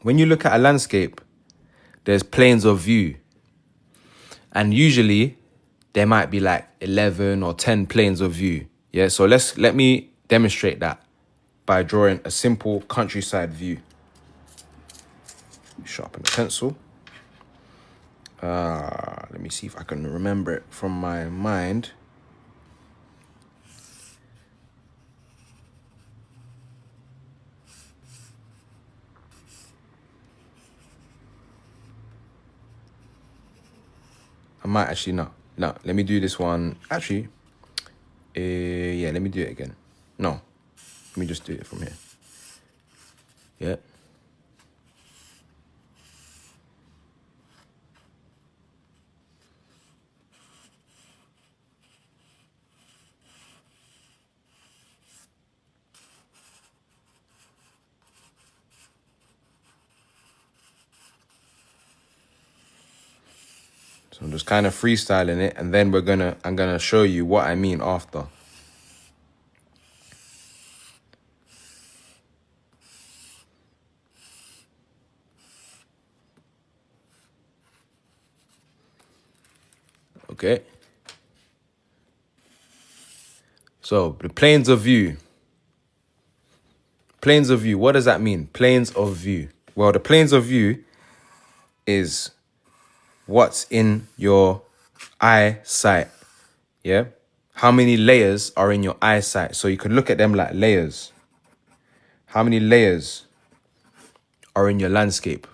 when you look at a landscape, there's planes of view. And usually there might be like 11 or 10 planes of view. Yeah, so let me demonstrate that by drawing a simple countryside view. Sharpen the pencil. Let me see if I can remember it from my mind. I might actually not. No, let me do this one. Actually, yeah, let me do it again. No, let me just do it from here. Yeah. So I'm just kind of freestyling it, and then I'm gonna show you what I mean after. Okay. So the planes of view. Planes of view. What does that mean? Planes of view. Well, the planes of view is what's in your eyesight. Yeah. How many layers are in your eyesight? So you could look at them like layers. How many layers are in your landscape?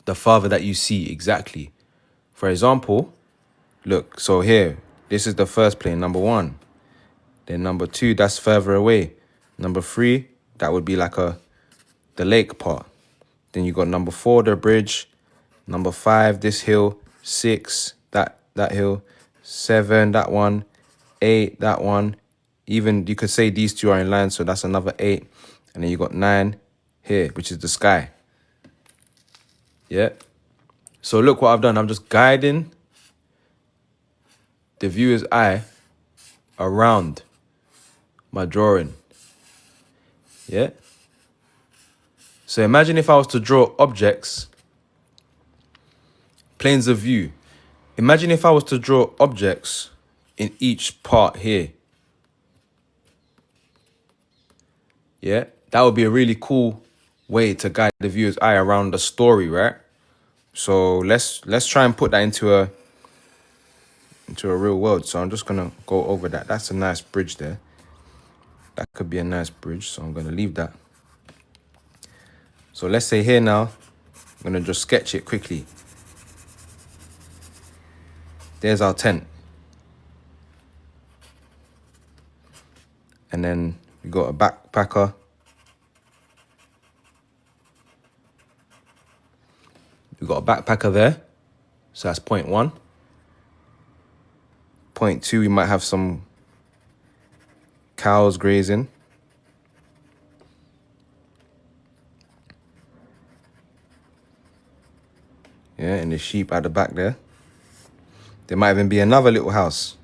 The farther that you see, exactly. For example, look, so here, this is the first plane, number 1. Then number 2, that's further away. Number 3, that would be like the lake part. Then you got number 4, the bridge. Number 5, this hill. 6, that hill. 7, that one. 8, that one. Even you could say these two are in line, so that's another 8. And then you got 9 here, which is the sky. Yeah. So look what I've done. I'm just guiding the viewer's eye around my drawing. Yeah. So imagine if I was to draw objects, planes of view. Imagine if I was to draw objects in each part here. Yeah. That would be a really cool way to guide the viewer's eye around the story, right? So let's try and put that into a real world. So I'm just gonna go over that. That's a nice bridge there. That could be a nice bridge, so I'm gonna leave that. So let's say here now, I'm gonna just sketch it quickly. There's our tent. And then we got a backpacker. We got a backpacker there. So that's point 1. Point 2, we might have some cows grazing. Yeah, and the sheep at the back there. There might even be another little house.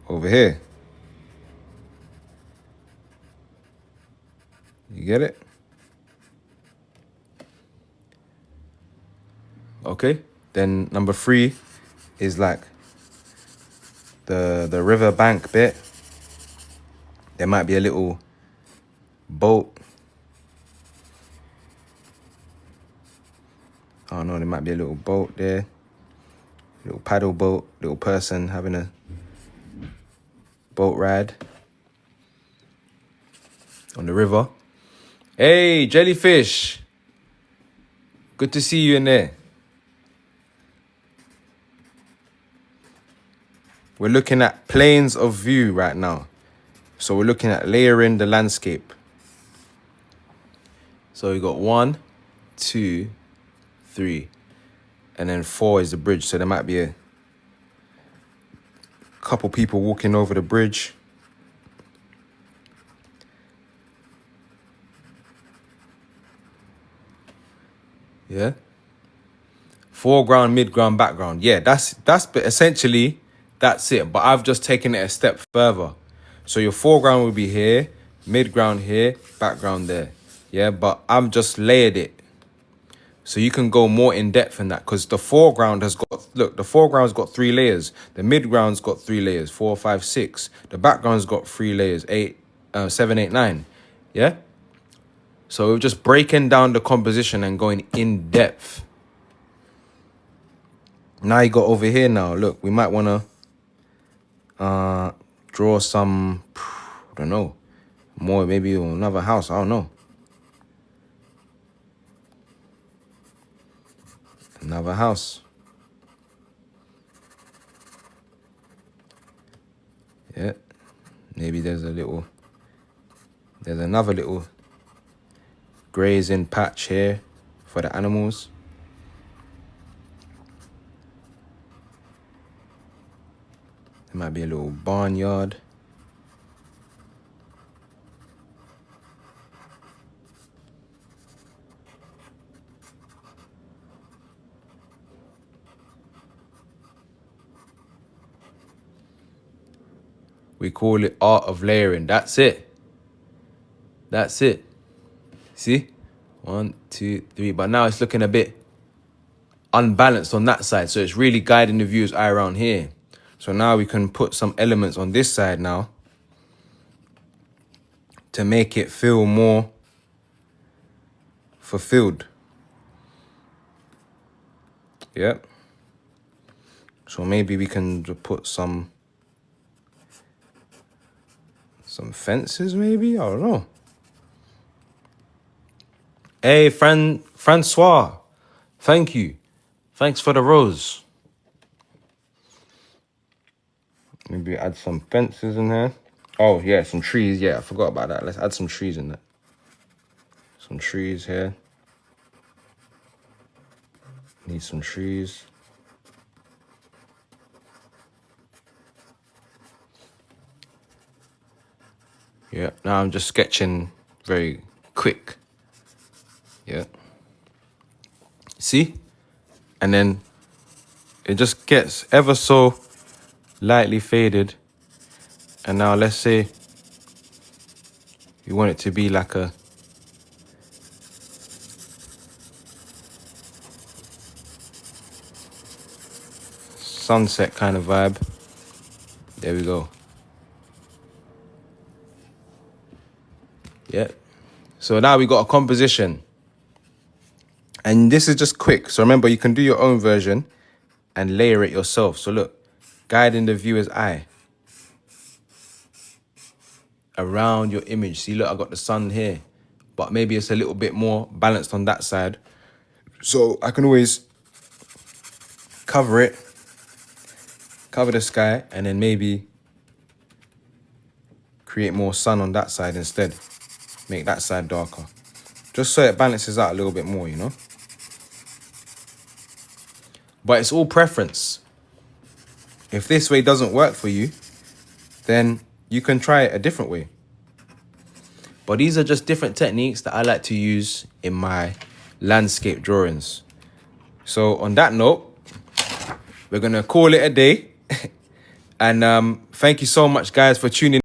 Over here. You get it? Okay. Then number 3 is like the river bank bit. There might be a little boat. Oh no, there might be a little boat there. Little paddle boat, little person having a boat ride on the river. Hey, jellyfish. Good to see you in there. We're looking at planes of view right now. So we're looking at layering the landscape. So we got 1, 2, 3. And then 4 is the bridge. So there might be a couple people walking over the bridge. Yeah. Foreground, midground, background. Yeah, that's essentially, that's it. But I've just taken it a step further. So your foreground will be here. midground here, background there. Yeah, but I've just layered it. So you can go more in depth in that, because the foreground has got, look, the foreground's got 3 layers. The midground's got 3 layers, 4, 5, 6. The background's got 3 layers, 7, 8, 9. Yeah? So we're just breaking down the composition and going in depth. Now you got over here now, look, we might want to draw some, I don't know, more, maybe another house, I don't know. Another house. Yeah. Maybe there's another little grazing patch here for the animals. There might be a little barnyard. We call it art of layering. That's it. That's it. See? 1, 2, 3. But now it's looking a bit unbalanced on that side. So it's really guiding the view's eye around here. So now we can put some elements on this side now to make it feel more fulfilled. Yep. So maybe we can put some fences, maybe? I don't know. Hey, Francois. Thank you. Thanks for the rose. Maybe add some fences in here. Oh, yeah, some trees. Yeah, I forgot about that. Let's add some trees in there. Some trees here. Need some trees. Yeah, now I'm just sketching very quick. Yeah. See? And then it just gets ever so lightly faded. And now let's say you want it to be like a sunset kind of vibe. There we go. Yeah. So now we got a composition. And this is just quick. So remember, you can do your own version and layer it yourself. So look, guiding the viewer's eye around your image. See, look, I got the sun here, but maybe it's a little bit more balanced on that side. So I can always cover it, cover the sky, and then maybe create more sun on that side instead. Make that side darker. Just so it balances out a little bit more, you know? But it's all preference. If this way doesn't work for you, then you can try it a different way. But these are just different techniques that I like to use in my landscape drawings. So on that note, we're going to call it a day. And thank you so much, guys, for tuning in.